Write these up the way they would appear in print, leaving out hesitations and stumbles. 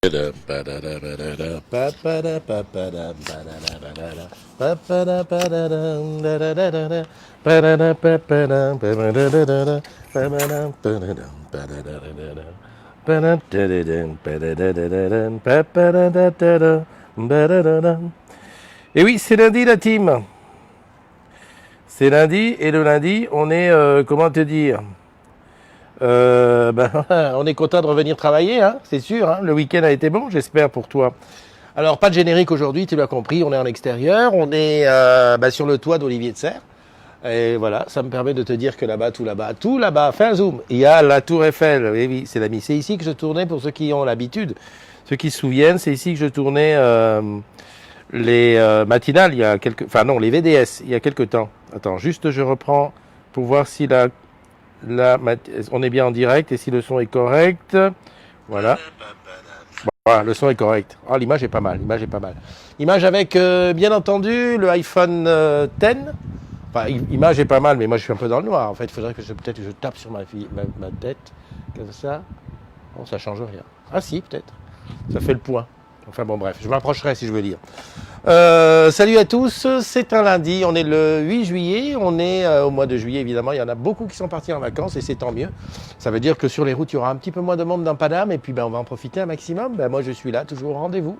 Et oui, c'est lundi la team. C'est lundi et le lundi, on est, comment te dire, on est content de revenir travailler, hein, c'est sûr. Hein, le week-end a été bon, j'espère pour toi. Alors, pas de générique aujourd'hui, tu l'as compris, on est en extérieur, on est sur le toit d'Olivier de Serres. Et voilà, ça me permet de te dire que là-bas, tout là-bas, fais un zoom, il y a la Tour Eiffel. Oui, oui, c'est l'ami. C'est ici que je tournais, pour ceux qui ont l'habitude, ceux qui se souviennent, c'est ici que je tournais les matinales, il y a quelques, enfin non, les VDS, il y a quelques temps. Attends, juste je reprends pour voir si on est bien en direct et si le son est correct. Voilà. Voilà, le son est correct. Oh, l'image est pas mal, l'image est pas mal. Image avec, bien entendu, le iPhone X. Enfin, image est pas mal, mais moi je suis un peu dans le noir. En fait, il faudrait que peut-être je tape sur ma tête, comme ça. Bon, ça change rien. Ah si, peut-être. Ça fait le point. Enfin bon, bref, je m'approcherai si je veux dire. Salut à tous, c'est un lundi, on est le 8 juillet, on est au mois de juillet évidemment, il y en a beaucoup qui sont partis en vacances et c'est tant mieux. Ça veut dire que sur les routes, il y aura un petit peu moins de monde dans Paname et puis on va en profiter un maximum. Moi je suis là, toujours au rendez-vous.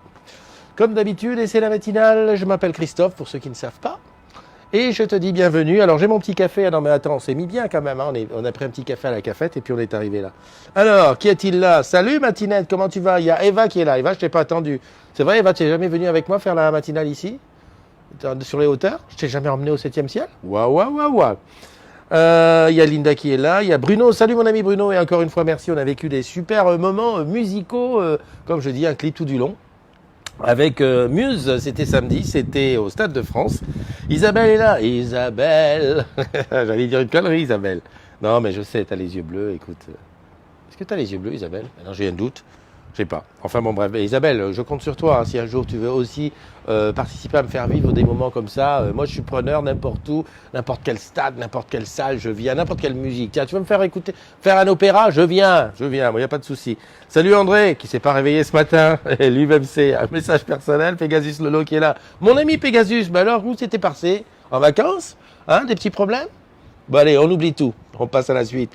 Comme d'habitude, et c'est la matinale, je m'appelle Christophe pour ceux qui ne savent pas. Et je te dis bienvenue. Alors j'ai mon petit café. Ah non mais attends, on s'est mis bien quand même. Hein. On a pris un petit café à la cafette et puis on est arrivé là. Alors, qui est-il là? Salut Matinette, comment tu vas? Il y a Eva qui est là. Eva, je t'ai pas attendu. C'est vrai Eva, tu n'es jamais venue avec moi faire la matinale ici? Sur les hauteurs? Je t'ai jamais emmené au 7e ciel? Waouh, waouh, waouh, waouh. Il y a Linda qui est là. Il y a Bruno. Salut mon ami Bruno. Et encore une fois, merci. On a vécu des super moments musicaux. Comme je dis, un clip tout du long. Avec Muse, c'était samedi, c'était au Stade de France. Isabelle est là. Isabelle. J'allais dire une connerie, Isabelle. Non, mais je sais, t'as les yeux bleus, écoute. Est-ce que t'as les yeux bleus, Isabelle? Non, j'ai un doute. Je sais pas. Enfin bon, bref. Isabelle, je compte sur toi. Hein, si un jour tu veux aussi participer à me faire vivre des moments comme ça, moi je suis preneur n'importe où, n'importe quel stade, n'importe quelle salle, je viens, n'importe quelle musique. Tiens, tu veux me faire écouter, faire un opéra? Je viens, moi, il n'y a pas de souci. Salut André, qui s'est pas réveillé ce matin. Et lui-même c'est un message personnel. Pegasus Lolo qui est là. Mon ami Pegasus, alors où c'était passé? En vacances? Hein, des petits problèmes? Bon allez, on oublie tout. On passe à la suite.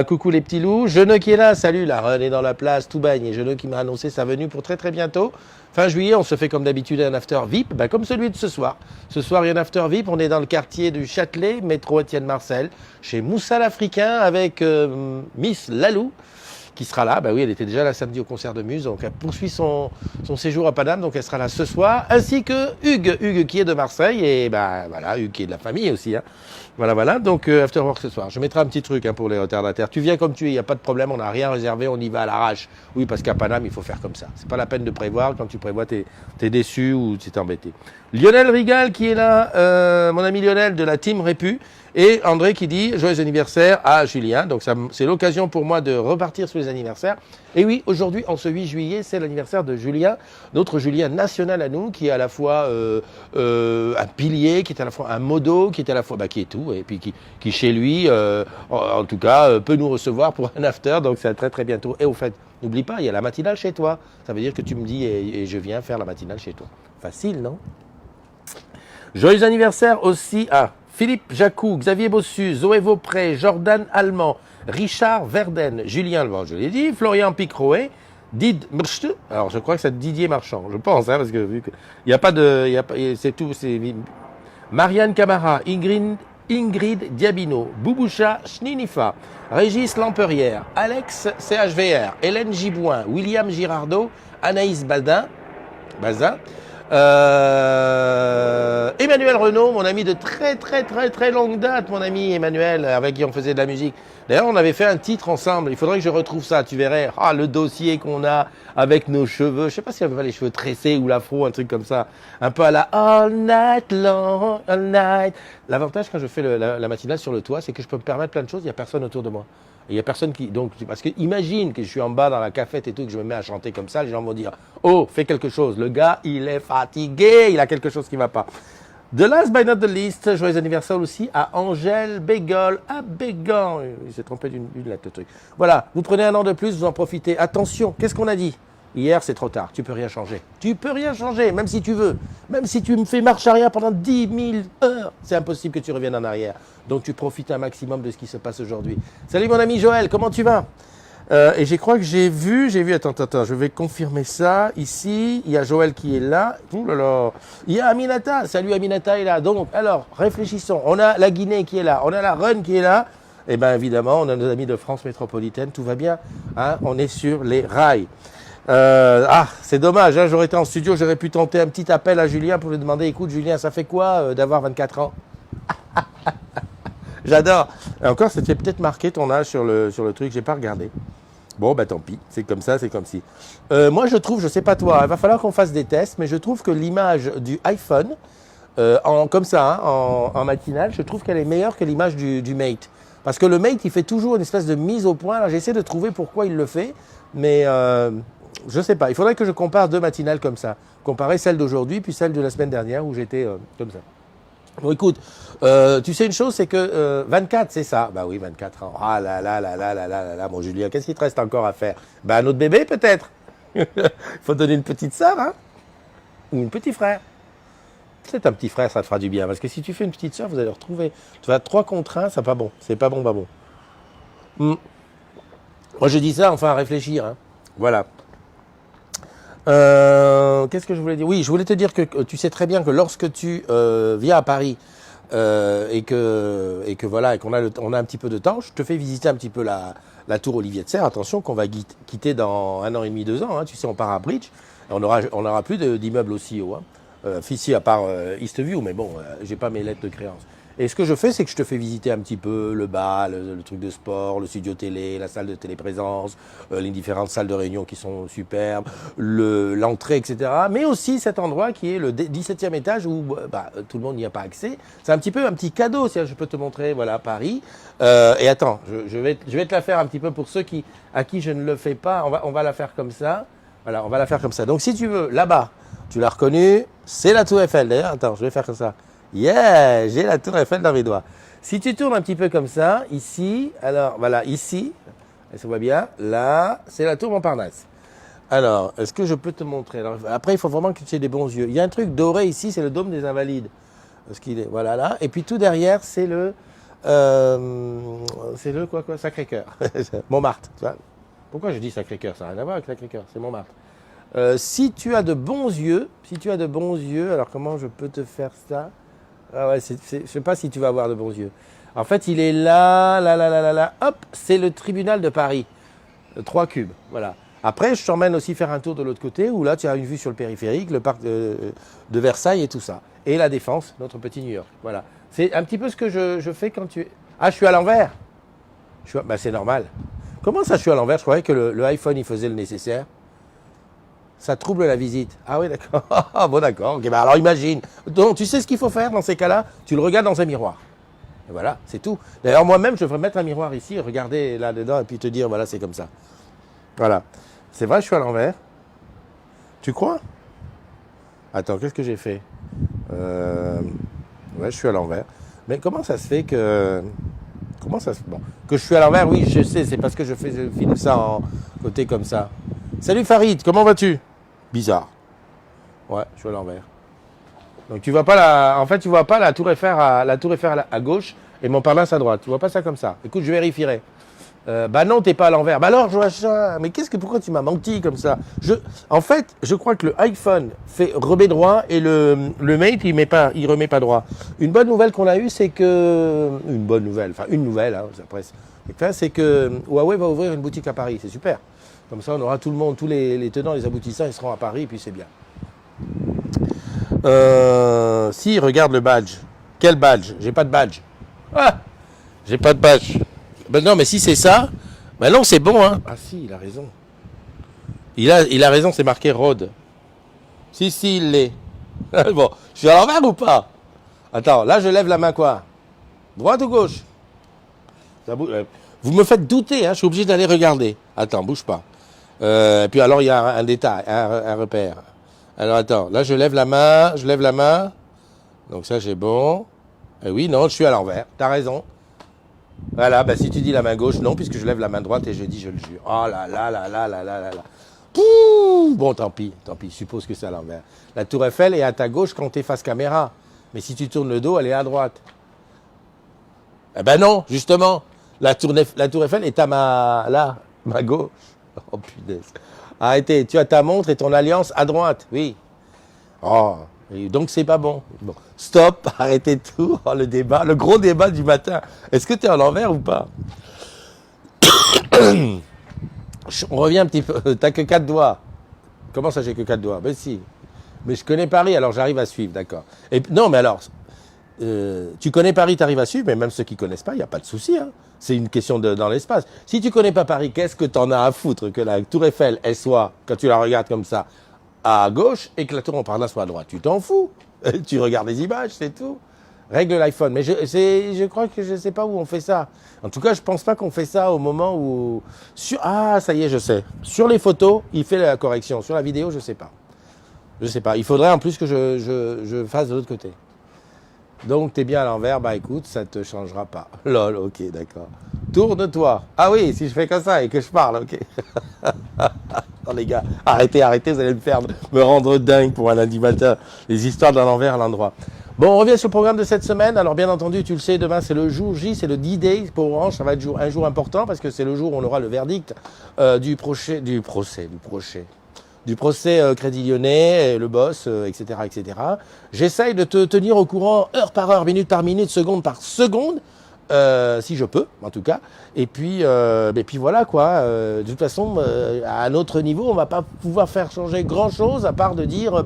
Coucou les petits loups, Jeuneux qui est là, salut, la Reine est dans la place, tout baigne, et Jeuneux qui m'a annoncé sa venue pour très très bientôt. Fin juillet, on se fait comme d'habitude un after VIP, comme celui de ce soir. Ce soir, il y a un after VIP, on est dans le quartier du Châtelet, métro Étienne Marcel, chez Moussa l'Africain, avec Miss Lalou, qui sera là. Oui, elle était déjà là samedi au concert de Muse, donc elle poursuit son séjour à Paname, donc elle sera là ce soir, ainsi que Hugues qui est de Marseille, et voilà, Hugues qui est de la famille aussi, hein. Voilà, donc after work ce soir. Je mettrai un petit truc pour les retardataires. Tu viens comme tu es, il n'y a pas de problème, on n'a rien réservé, on y va à l'arrache. Oui, parce qu'à Paname, il faut faire comme ça. C'est pas la peine de prévoir, quand tu prévois, t'es déçu ou t'es embêté. Lionel Rigal qui est là, mon ami Lionel de la team Répu, et André qui dit joyeux anniversaire à Julien. Donc c'est l'occasion pour moi de repartir sur les anniversaires. Et oui, aujourd'hui, en ce 8 juillet, c'est l'anniversaire de Julien, notre Julien national à nous, qui est à la fois un pilier, qui est à la fois un modo, qui est à la fois, qui est tout, et puis qui chez lui, en tout cas, peut nous recevoir pour un after, donc c'est très très bientôt. Et au fait, n'oublie pas, il y a la matinale chez toi. Ça veut dire que tu me dis, et je viens faire la matinale chez toi. Facile, non? Joyeux anniversaire aussi à Philippe Jacou, Xavier Bossu, Zoé Vaupré, Jordan Allemand, Richard Verden, Julien Levent, je l'ai dit, Florian Picroé, alors je crois que c'est Didier Marchand, je pense, parce que vu qu'il n'y a pas de, c'est tout, c'est Marianne Camara, Ingrid Diabino, Bouboucha Schninifa, Régis Lamperière, Alex CHVR, Hélène Gibouin, William Girardot, Anaïs Bazin, Emmanuel Renaud, mon ami de très très très très longue date, mon ami Emmanuel, avec qui on faisait de la musique. D'ailleurs, on avait fait un titre ensemble. Il faudrait que je retrouve ça, tu verrais. Le dossier qu'on a avec nos cheveux. Je sais pas si on avait pas les cheveux tressés ou l'afro, un truc comme ça. Un peu à la All Night Long, All Night. L'avantage quand je fais la matinale sur le toit, c'est que je peux me permettre plein de choses. Il y a personne autour de moi. Il n'y a personne qui. Donc, parce que imagine que je suis en bas dans la cafette et tout, que je me mets à chanter comme ça, les gens vont dire oh, fais quelque chose. Le gars, il est fatigué, il a quelque chose qui ne va pas. The last but not the least, joyeux anniversaire aussi à Angèle Bégol, à Bégan. Il s'est trompé d'une lettre, le truc. Voilà, vous prenez un an de plus, vous en profitez. Attention, qu'est-ce qu'on a dit? Hier, c'est trop tard. Tu peux rien changer. Tu peux rien changer, même si tu veux. Même si tu me fais marche arrière pendant 10 000 heures, c'est impossible que tu reviennes en arrière. Donc, tu profites un maximum de ce qui se passe aujourd'hui. Salut mon ami Joël, comment tu vas? Et je crois que j'ai vu, attends, je vais confirmer ça. Ici, il y a Joël qui est là. Ouh là là. Il y a Aminata. Salut Aminata est là. Donc, alors, réfléchissons. On a la Guinée qui est là. On a la Run qui est là. Et bien évidemment, on a nos amis de France métropolitaine. Tout va bien. Hein, on est sur les rails. C'est dommage, hein, j'aurais été en studio, j'aurais pu tenter un petit appel à Julien pour lui demander, écoute Julien, ça fait quoi d'avoir 24 ans? J'adore. Et encore, c'était peut-être marqué ton âge sur le truc, j'ai pas regardé. Bon, bah tant pis, c'est comme ça, c'est comme si. Moi, je trouve, je sais pas toi, il va falloir qu'on fasse des tests, mais je trouve que l'image du iPhone, comme ça, hein, en matinale, je trouve qu'elle est meilleure que l'image du Mate. Parce que le Mate, il fait toujours une espèce de mise au point. Alors, j'essaie de trouver pourquoi il le fait, mais je sais pas. Il faudrait que je compare deux matinales comme ça. Comparer celle d'aujourd'hui puis celle de la semaine dernière où j'étais comme ça. Bon, écoute, tu sais une chose, c'est que 24, c'est ça. Bah oui, 24 ans. Ah là là là là là là là. Bon, Julien, qu'est-ce qu'il te reste encore à faire? Bah, un autre bébé, peut-être. Il faut donner une petite sœur, hein? Ou un petit frère. C'est un petit frère, ça te fera du bien. Parce que si tu fais une petite sœur, vous allez retrouver. Tu vas 3 contre 1, c'est pas bon. C'est pas bon, pas bon. Moi, je dis ça, enfin, à réfléchir. Hein. Voilà. Qu'est-ce que je voulais dire? Oui, je voulais te dire que tu sais très bien que lorsque tu viens à Paris et que voilà et qu'on a on a un petit peu de temps, je te fais visiter un petit peu la tour Olivier de Serres. Attention, qu'on va quitter dans 1 an et demi, 2 ans. Hein. Tu sais, on part à Bridge. On aura plus d'immeubles aussi haut. Hein. Ici, à part Eastview, mais bon, j'ai pas mes lettres de créance. Et ce que je fais, c'est que je te fais visiter un petit peu le bar, le truc de sport, le studio télé, la salle de téléprésence, les différentes salles de réunion qui sont superbes, l'entrée, etc. Mais aussi cet endroit qui est le 17e étage où tout le monde n'y a pas accès. C'est un petit peu un petit cadeau, si je peux te montrer, voilà, Paris. Et attends, je vais te la faire un petit peu pour ceux à qui je ne le fais pas. On va la faire comme ça. Voilà, on va la faire comme ça. Donc si tu veux, là-bas, tu l'as reconnu, c'est la Tour Eiffel. D'ailleurs, attends, je vais faire comme ça. Yeah, j'ai la Tour Eiffel dans mes doigts. Si tu tournes un petit peu comme ça, ici, alors voilà, ici, ça se voit bien, là, c'est la Tour Montparnasse. Alors, est-ce que je peux te montrer? Alors, après, il faut vraiment que tu aies des bons yeux. Il y a un truc doré ici, c'est le dôme des Invalides. Parce qu'il est, voilà là. Et puis tout derrière, c'est le quoi, Sacré-Cœur. Montmartre. Tu vois. Pourquoi je dis Sacré-Cœur? Ça n'a rien à voir avec Sacré-Cœur, c'est Montmartre. Si tu as de bons yeux, alors comment je peux te faire ça? Ah ouais, je ne sais pas si tu vas avoir de bons yeux. En fait, il est là, hop, c'est le tribunal de Paris. 3 cubes, voilà. Après, je t'emmène aussi faire un tour de l'autre côté, où là, tu as une vue sur le périphérique, le parc de Versailles et tout ça. Et la Défense, notre petit New York, voilà. C'est un petit peu ce que je fais quand tu... Ah, je suis à l'envers. C'est normal. Comment ça, je suis à l'envers? Je croyais que le iPhone, il faisait le nécessaire. Ça trouble la visite. Ah oui, d'accord. Bon, d'accord. Okay, alors imagine. Donc, tu sais ce qu'il faut faire dans ces cas-là? Tu le regardes dans un miroir. Et voilà, c'est tout. D'ailleurs, moi-même, je devrais mettre un miroir ici, regarder là-dedans et puis te dire, voilà, c'est comme ça. Voilà. C'est vrai, je suis à l'envers. Tu crois? Attends, qu'est-ce que j'ai fait? Ouais, je suis à l'envers. Mais comment ça se fait que... Bon, que je suis à l'envers, oui, je sais, c'est parce que je filme ça en côté comme ça. Salut Farid, comment vas-tu? Bizarre. Ouais, je suis à l'envers. Donc tu vois pas tu vois pas la Tour Eiffel à gauche et Montparnasse à droite. Tu vois pas ça comme ça. Écoute, je vérifierai. Non, t'es pas à l'envers. Alors, Joachim, mais pourquoi tu m'as menti comme ça? En fait, je crois que le iPhone remet droit et le Mate, il remet pas droit. Une bonne nouvelle qu'on a eue, c'est que... Une nouvelle, hein, c'est que Huawei va ouvrir une boutique à Paris. C'est super. Comme ça, on aura tout le monde, tous les tenants, les aboutissants, ils seront à Paris, et puis c'est bien. Si, regarde le badge. Quel badge? J'ai pas de badge. Ah, j'ai pas de badge. Ben non, mais si c'est ça, ben non, c'est bon, hein. Ah si, il a raison. Il a raison, c'est marqué Road. Si, il l'est. Bon, je suis à l'envers ou pas? Attends, là, je lève la main quoi? Droite ou gauche? Vous me faites douter, hein, je suis obligé d'aller regarder. Attends, bouge pas. Et puis alors, il y a un détail, un repère. Alors attends, là, je lève la main. Donc ça, j'ai bon. Et oui, non, je suis à l'envers, t'as raison. Voilà, si tu dis la main gauche, non, puisque je lève la main droite et je dis, je le jure. Oh là là là là là là là là. Pouh, bon, tant pis, suppose que c'est à l'envers. La tour Eiffel est à ta gauche quand tu es face caméra. Mais si tu tournes le dos, elle est à droite. Eh ben non, justement. La tour Eiffel est à ma gauche. Oh punaise. Arrêtez, tu as ta montre et ton alliance à droite, oui. Oh, et donc c'est pas bon. Bon. Stop, arrêtez tout. Oh, le débat, le gros débat du matin. Est-ce que tu es à l'envers ou pas? On revient un petit peu. T'as que 4 doigts. Comment ça, j'ai que 4 doigts? Ben si. Mais je connais Paris, alors j'arrive à suivre, d'accord. Et non, mais alors, tu connais Paris, tu arrives à suivre, mais même ceux qui connaissent pas, il n'y a pas de souci. Hein. C'est une question dans l'espace. Si tu connais pas Paris, qu'est-ce que tu en as à foutre que la tour Eiffel, elle soit, quand tu la regardes comme ça, à gauche et que la tour Montparnasse soit à droite? Tu t'en fous. Tu regardes les images, c'est tout. Règle l'iPhone. Mais je crois que je ne sais pas où on fait ça. En tout cas, je ne pense pas qu'on fait ça au moment où... Ah, ça y est, je sais. Sur les photos, il fait la correction. Sur la vidéo, je ne sais pas. Je sais pas. Il faudrait en plus que je fasse de l'autre côté. Donc, t'es bien à l'envers. Bah écoute, ça te changera pas. Lol, ok, d'accord. Tourne-toi. Ah oui, si je fais comme ça et que je parle, ok. Non les gars, arrêtez, vous allez me rendre dingue pour un lundi matin. Les histoires d'un envers à l'endroit. Bon, on revient sur le programme de cette semaine. Alors bien entendu, tu le sais, demain c'est le jour J, c'est le D-Day pour Orange. Ça va être un jour important parce que c'est le jour où on aura le verdict du procès Crédit Lyonnais, le boss, etc., etc. J'essaye de te tenir au courant heure par heure, minute par minute, seconde par seconde, si je peux, en tout cas. Et puis voilà quoi. De toute façon, à un autre niveau, on va pas pouvoir faire changer grand-chose à part de dire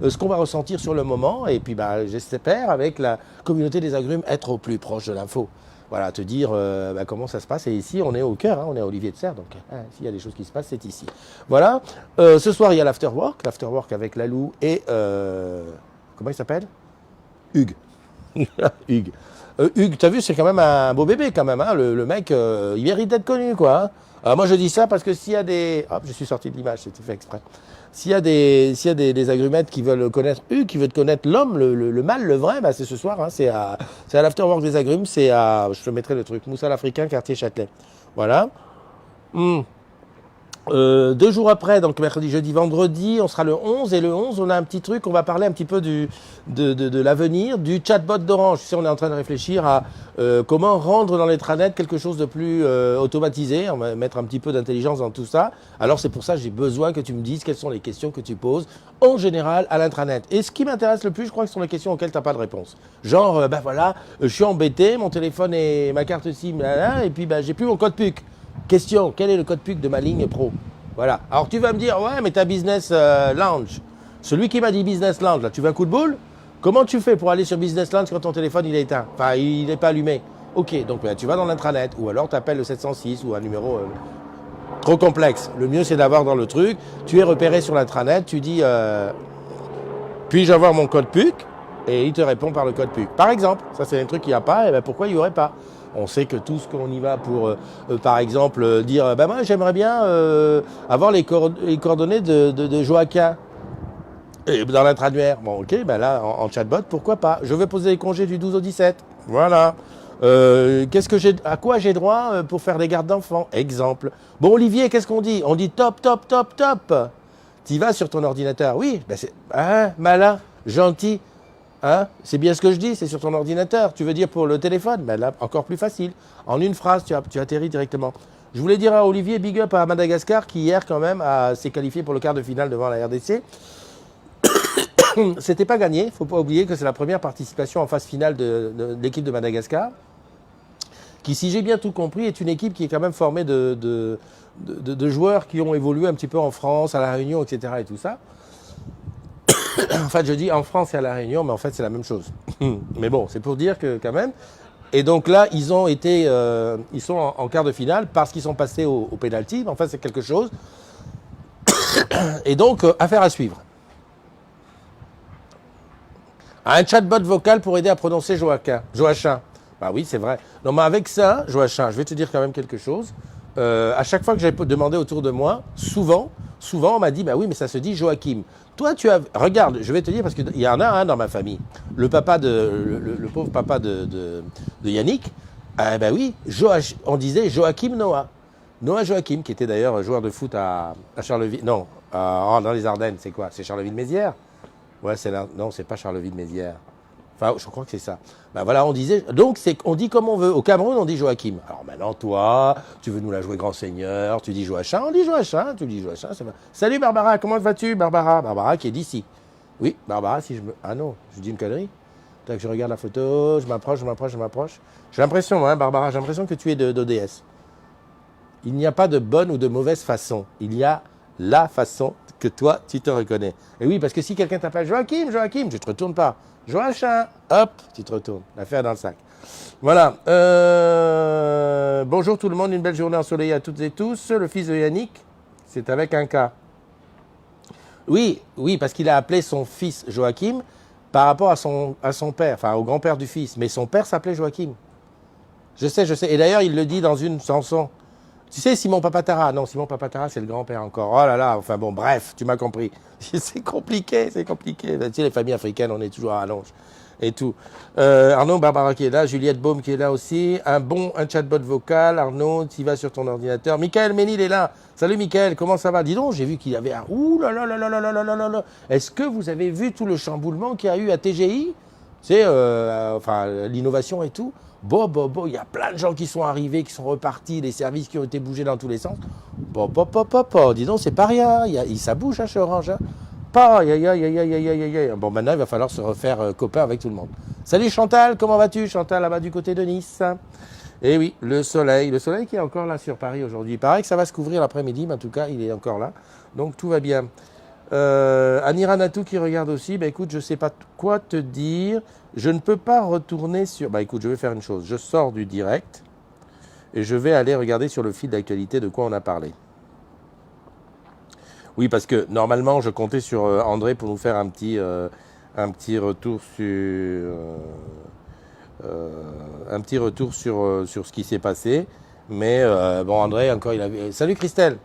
ce qu'on va ressentir sur le moment. Et puis j'espère, avec la communauté des agrumes, être au plus proche de l'info. Voilà, te dire comment ça se passe. Et ici, on est au cœur, hein, on est à Olivier de Serres, donc s'il y a des choses qui se passent, c'est ici. Voilà. Ce soir, il y a l'afterwork avec Lalou et... comment il s'appelle? Hugues. Hugues. Hugues, t'as vu, c'est quand même un beau bébé, quand même. Hein, le mec, il mérite d'être connu, quoi. Hein. Alors, moi, je dis ça parce que s'il y a des... Hop, je suis sorti de l'image, c'était fait exprès. S'il y a des agrumettes qui veulent connaître Hugues, qui veulent connaître l'homme, le mâle, le vrai, c'est ce soir. Hein, c'est à l'afterwork des agrumes. C'est à... Je te mettrai le truc. Moussal africain, quartier Châtelet. Voilà. 2 jours après, donc mercredi, jeudi, vendredi, on sera le 11. Et le 11, on a un petit truc, on va parler un petit peu de l'avenir, du chatbot d'Orange. Tu sais, on est en train de réfléchir à comment rendre dans l'intranet quelque chose de plus automatisé. On va mettre un petit peu d'intelligence dans tout ça. Alors c'est pour ça que j'ai besoin que tu me dises quelles sont les questions que tu poses en général à l'intranet. Et ce qui m'intéresse le plus, je crois que ce sont les questions auxquelles tu n'as pas de réponse. Genre, je suis embêté, mon téléphone et ma carte SIM, et puis j'ai plus mon code PUC. Question, quel est le code PUC de ma ligne pro? Voilà. Alors tu vas me dire, ouais, mais t'as Business Lounge. Celui qui m'a dit Business Lounge, là, tu veux un coup de boule? Comment tu fais pour aller sur Business Lounge quand ton téléphone il est éteint? Enfin, il n'est pas allumé. Ok, donc tu vas dans l'intranet, ou alors tu appelles le 706 ou un numéro trop complexe. Le mieux, c'est d'avoir dans le truc, tu es repéré sur l'intranet, tu dis, puis-je avoir mon code PUC? Et il te répond par le code PUC. Par exemple, ça c'est un truc qu'il n'y a pas, et pourquoi il n'y aurait pas? On sait que tout ce qu'on y va pour, par exemple, dire moi j'aimerais bien avoir les coordonnées de Joaquin et dans l'intraduaire. Bon, ok, là, en chatbot, pourquoi pas? Je veux poser les congés du 12 au 17. Voilà. À quoi j'ai droit pour faire des gardes d'enfants? Exemple. Bon, Olivier, qu'est-ce qu'on dit? On dit top, top, top, top. Tu vas sur ton ordinateur. Oui, c'est malin, gentil. Hein, c'est bien ce que je dis, c'est sur ton ordinateur. Tu veux dire pour le téléphone? Là, encore plus facile. En une phrase, tu atterris directement. Je voulais dire à Olivier, big up à Madagascar, qui hier quand même s'est qualifié pour le quart de finale devant la RDC. C'était pas gagné, il ne faut pas oublier que c'est la première participation en phase finale de l'équipe de Madagascar, qui, si j'ai bien tout compris, est une équipe qui est quand même formée de joueurs qui ont évolué un petit peu en France, à La Réunion, etc. et tout ça. En fait, je dis en France et à La Réunion, mais en fait, c'est la même chose. Mais bon, c'est pour dire que quand même. Et donc là, ils sont en quart de finale parce qu'ils sont passés au pénalty. En fait, c'est quelque chose. Et donc, affaire à suivre. Un chatbot vocal pour aider à prononcer Joachim. Bah oui, c'est vrai. Non, mais avec ça, Joachim, je vais te dire quand même quelque chose. À chaque fois que j'ai demandé autour de moi, souvent, on m'a dit, oui, mais ça se dit Joachim. Toi, regarde, je vais te dire, parce qu'il y en a un dans ma famille. Le pauvre papa de Yannick, oui, on disait Joachim Noah. Noah Joachim, qui était d'ailleurs joueur de foot à Charleville. Non, dans les Ardennes, c'est quoi? C'est Charleville-Mézières? Ouais, c'est là. Non, c'est pas Charleville-Mézières. Enfin, je crois que c'est ça. Ben voilà, on disait. Donc, on dit comme on veut. Au Cameroun, on dit Joachim. Alors maintenant, toi, tu veux nous la jouer grand seigneur, tu dis Joachim, on dit Joachim, tu dis Joachim. Salut Barbara, comment vas-tu, Barbara? Barbara qui est d'ici. Oui, Barbara, si je me. Ah non, je dis une connerie. Tac, je regarde la photo, je m'approche, je m'approche, je m'approche. J'ai l'impression, hein, Barbara, j'ai l'impression que tu es d'ODS. Il n'y a pas de bonne ou de mauvaise façon. Il y a la façon que toi, tu te reconnais. Et oui, parce que si quelqu'un t'appelle Joachim, Joachim, je ne te retourne pas. Joachim, hop, tu te retournes. L'affaire dans le sac. Voilà. Bonjour tout le monde, une belle journée ensoleillée à toutes et tous. Le fils de Yannick, c'est avec un K. Oui, oui, parce qu'il a appelé son fils Joachim par rapport à son père, enfin au grand-père du fils. Mais son père s'appelait Joachim. Je sais, je sais. Et d'ailleurs, il le dit dans une chanson. Tu sais, Simon Papatara. Non, Simon Papatara, c'est le grand-père encore. Oh là là, enfin bon, bref, tu m'as compris. C'est compliqué, c'est compliqué. Tu sais, les familles africaines, on est toujours à rallonge. Et tout. Arnaud, Barbara qui est là, Juliette Baume qui est là aussi. Un chatbot vocal. Arnaud, tu vas sur ton ordinateur. Michael Ménil est là. Salut Michael, comment ça va? Dis donc, j'ai vu qu'il y avait un... Ouh là là là là là là là là là. Est-ce que vous avez vu tout le chamboulement qu'il y a eu à TGI? C'est enfin, l'innovation et tout. Bon, il y a plein de gens qui sont arrivés, qui sont repartis, les services qui ont été bougés dans tous les sens. Dis donc, c'est pas rien. Ça bouge chez Orange. Hein. Bon, maintenant, il va falloir se refaire copain avec tout le monde. Salut Chantal, comment vas-tu? Chantal, là-bas du côté de Nice. Et oui, le soleil qui est encore là sur Paris aujourd'hui. Il paraît que ça va se couvrir l'après-midi, mais en tout cas, il est encore là. Donc, tout va bien. Anira Natou qui regarde aussi. Bah écoute, je sais pas quoi te dire. Je ne peux pas retourner sur... Bah écoute, je vais faire une chose. Je sors du direct et je vais aller regarder sur le fil d'actualité de quoi on a parlé. Oui, parce que normalement, je comptais sur André pour nous faire un petit retour sur ce qui s'est passé. Mais bon, André, encore, il avait... Salut Christelle.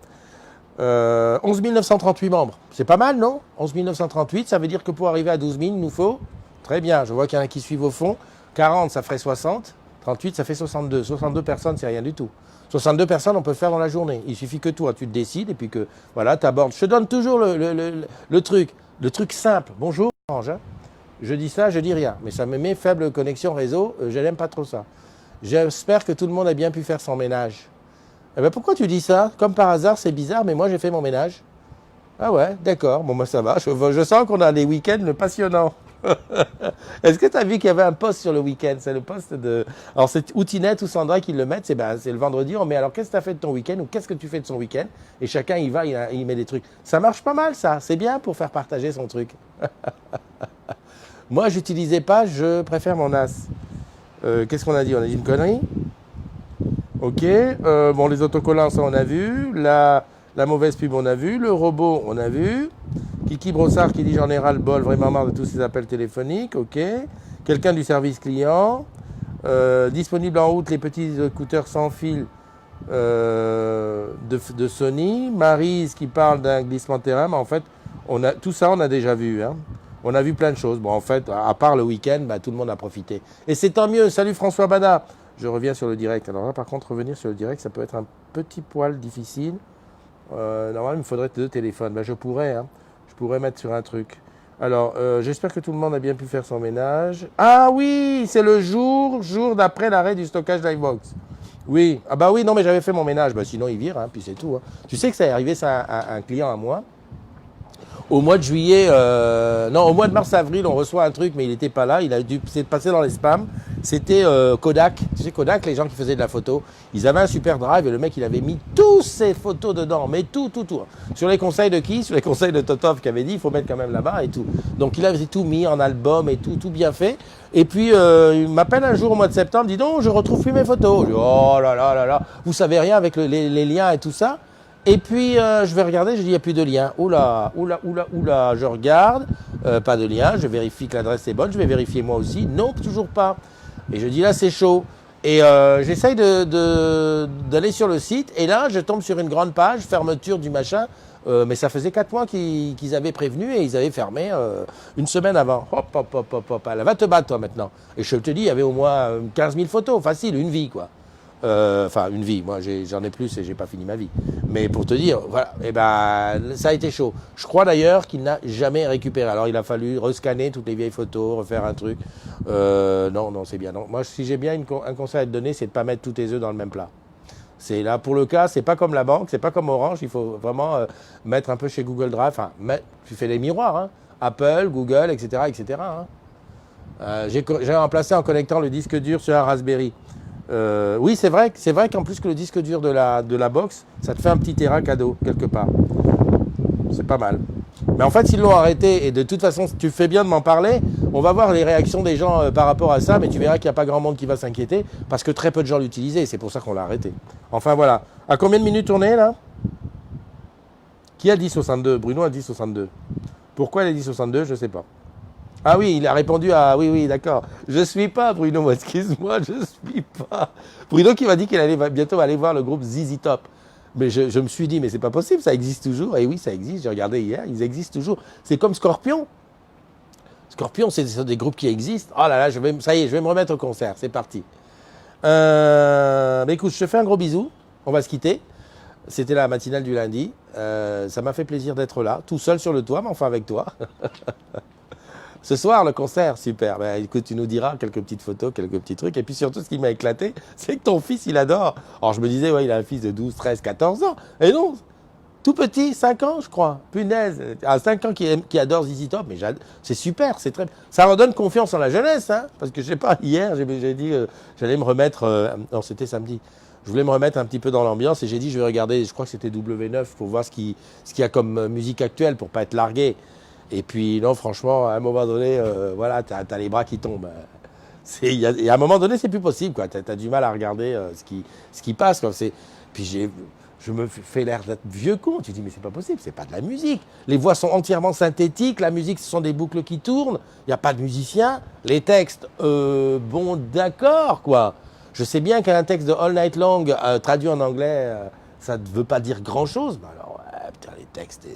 11 938 membres. C'est pas mal, non? 11 938, ça veut dire que pour arriver à 12 000, il nous faut... Très bien, je vois qu'il y en a qui suivent au fond. 40, ça ferait 60. 38, ça fait 62. 62 personnes, c'est rien du tout. 62 personnes, on peut le faire dans la journée. Il suffit que toi, tu te décides et puis que, voilà, tu abordes. Je te donne toujours le truc simple. Bonjour, Orange. Hein. Je dis ça, je dis rien. Mais ça me met faible connexion réseau. Je n'aime pas trop ça. J'espère que tout le monde a bien pu faire son ménage. Eh ben pourquoi tu dis ça? Comme par hasard, c'est bizarre, mais moi, j'ai fait mon ménage. Ah ouais, d'accord. Bon, moi, ça va. Je sens qu'on a des week-ends passionnants. Est-ce que tu as vu qu'il y avait un post sur le week-end? C'est le post de... Alors c'est Outinette ou Sandra qui le mettent, c'est le vendredi, on met alors qu'est-ce que tu as fait de ton week-end ou qu'est-ce que tu fais de son week-end? Et chacun y va, il met des trucs. Ça marche pas mal ça, c'est bien pour faire partager son truc. Moi j'utilisais pas, je préfère mon as. Qu'est-ce qu'on a dit? On a dit une connerie? Ok, bon les autocollants ça on a vu, la mauvaise pub on a vu, le robot on a vu. Kiki Brossard qui dit j'en ai ras le bol, vraiment marre de tous ces appels téléphoniques, ok. Quelqu'un du service client, disponible en route les petits écouteurs sans fil de Sony. Maryse qui parle d'un glissement de terrain, mais en fait, tout ça on a déjà vu. Hein. On a vu plein de choses. Bon en fait, à part le week-end, tout le monde a profité. Et c'est tant mieux, salut François Bada. Je reviens sur le direct. Alors là par contre, revenir sur le direct, ça peut être un petit poil difficile. Normalement, il me faudrait 2 téléphones. Je pourrais, hein. Je pourrais mettre sur un truc. Alors, j'espère que tout le monde a bien pu faire son ménage. Ah oui, c'est le jour d'après l'arrêt du stockage Livebox. Oui, ah bah oui, non mais j'avais fait mon ménage. Sinon, il vire, hein, puis c'est tout. Hein. Tu sais que ça est arrivé ça à un client à moi. Au mois de juillet, non, au mois de mars-avril, on reçoit un truc, mais il n'était pas là. Il a dû passer dans les spams. C'était Kodak. Tu sais, Kodak, les gens qui faisaient de la photo, ils avaient un super drive et le mec, il avait mis toutes ses photos dedans. Mais tout. Sur les conseils de qui? Sur les conseils de Totov qui avait dit, il faut mettre quand même là-bas et tout. Donc, il avait tout mis en album et tout bien fait. Et puis, il m'appelle un jour au mois de septembre, dis donc, je retrouve plus mes photos. Je dis, oh là là, vous savez rien avec les liens et tout ça. Et puis, je vais regarder, je dis, il n'y a plus de lien. Oula, je regarde, pas de lien, je vérifie que l'adresse est bonne, je vais vérifier moi aussi. Non, toujours pas. Et je dis, là, c'est chaud. Et j'essaye d'aller sur le site, et là, je tombe sur une grande page, fermeture du machin, mais ça faisait 4 mois qu'ils avaient prévenu, et ils avaient fermé une semaine avant. Hop, là, va te battre, toi, maintenant. Et je te dis, il y avait au moins 15 000 photos, facile, une vie, quoi. Enfin, une vie. Moi, j'en ai plus et j'ai pas fini ma vie. Mais pour te dire, voilà, eh ben, ça a été chaud. Je crois d'ailleurs qu'il n'a jamais récupéré. Alors, il a fallu rescanner toutes les vieilles photos, refaire un truc. Non, non, c'est bien. Non. Moi, si j'ai bien un conseil à te donner, c'est de pas mettre tous tes œufs dans le même plat. C'est là pour le cas, c'est pas comme la banque, c'est pas comme Orange. Il faut vraiment mettre un peu chez Google Drive. Enfin, tu fais les miroirs, hein. Apple, Google, etc., etc. Hein. J'ai remplacé en connectant le disque dur sur un Raspberry. Oui, c'est vrai qu'en plus que le disque dur de la box, ça te fait un petit terrain cadeau quelque part. C'est pas mal. Mais en fait, ils l'ont arrêté et de toute façon, si tu fais bien de m'en parler, on va voir les réactions des gens par rapport à ça, mais tu verras qu'il n'y a pas grand monde qui va s'inquiéter parce que très peu de gens l'utilisaient. C'est pour ça qu'on l'a arrêté. Enfin voilà. À combien de minutes on est là? Qui a dit 62? Bruno a dit 62. Pourquoi il a dit 62? Je ne sais pas. Ah oui, il a répondu à... Oui, oui, d'accord. Je suis pas, Bruno, excuse-moi, je suis pas. Bruno qui m'a dit qu'il allait bientôt aller voir le groupe ZZ Top. Mais je me suis dit, mais c'est pas possible, ça existe toujours. Et oui, ça existe, j'ai regardé hier, ils existent toujours. C'est comme Scorpion. Scorpion, c'est des groupes qui existent. Oh là là, ça y est, je vais me remettre au concert, c'est parti. Mais écoute, je te fais un gros bisou, on va se quitter. C'était la matinale du lundi. Ça m'a fait plaisir d'être là, tout seul sur le toit, mais enfin avec toi. Ce soir, le concert, super. Ben, écoute, tu nous diras quelques petites photos, quelques petits trucs. Et puis surtout, ce qui m'a éclaté, c'est que ton fils, il adore. Alors je me disais, ouais, il a un fils de 12, 13, 14 ans. Et non, tout petit, 5 ans, je crois. Punaise. À 5 ans qui adore ZZ Top. Mais c'est super, c'est très... Ça redonne confiance en la jeunesse, hein. Parce que je sais pas, hier, j'ai dit, j'allais me remettre... non, c'était samedi. Je voulais me remettre un petit peu dans l'ambiance et j'ai dit, je vais regarder, je crois que c'était W9 pour voir ce qu'il y a comme musique actuelle pour pas être largué. Et puis, non, franchement, à un moment donné, voilà, t'as les bras qui tombent. Et à un moment donné, c'est plus possible, quoi. T'as du mal à regarder ce qui passe, quoi. Puis je me fais l'air d'être vieux con. Tu dis, mais c'est pas possible, c'est pas de la musique. Les voix sont entièrement synthétiques, la musique, ce sont des boucles qui tournent, il n'y a pas de musicien. Les textes, bon, d'accord, quoi. Je sais bien qu'un texte de All Night Long, traduit en anglais, ça ne veut pas dire grand-chose. Mais alors, putain, les textes...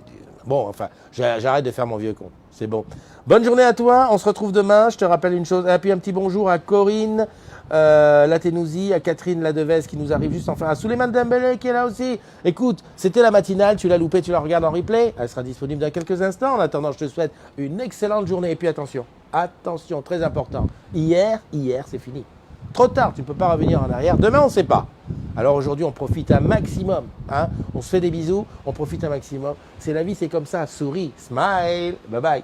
Bon, enfin, j'arrête de faire mon vieux con. C'est bon. Bonne journée à toi. On se retrouve demain. Je te rappelle une chose. Et puis un petit bonjour à Corinne Latenouzi, à Catherine Ladevez qui nous arrive juste enfin, à Souleymane Dembélé qui est là aussi. Écoute, c'était la matinale. Tu l'as loupé, tu la regardes en replay. Elle sera disponible dans quelques instants. En attendant, je te souhaite une excellente journée. Et puis attention, attention, très important. Hier, c'est fini. Trop tard, tu ne peux pas revenir en arrière. Demain, on ne sait pas. Alors aujourd'hui, on profite un maximum. Hein, on se fait des bisous, on profite un maximum. C'est la vie, c'est comme ça. Souris, smile, bye bye.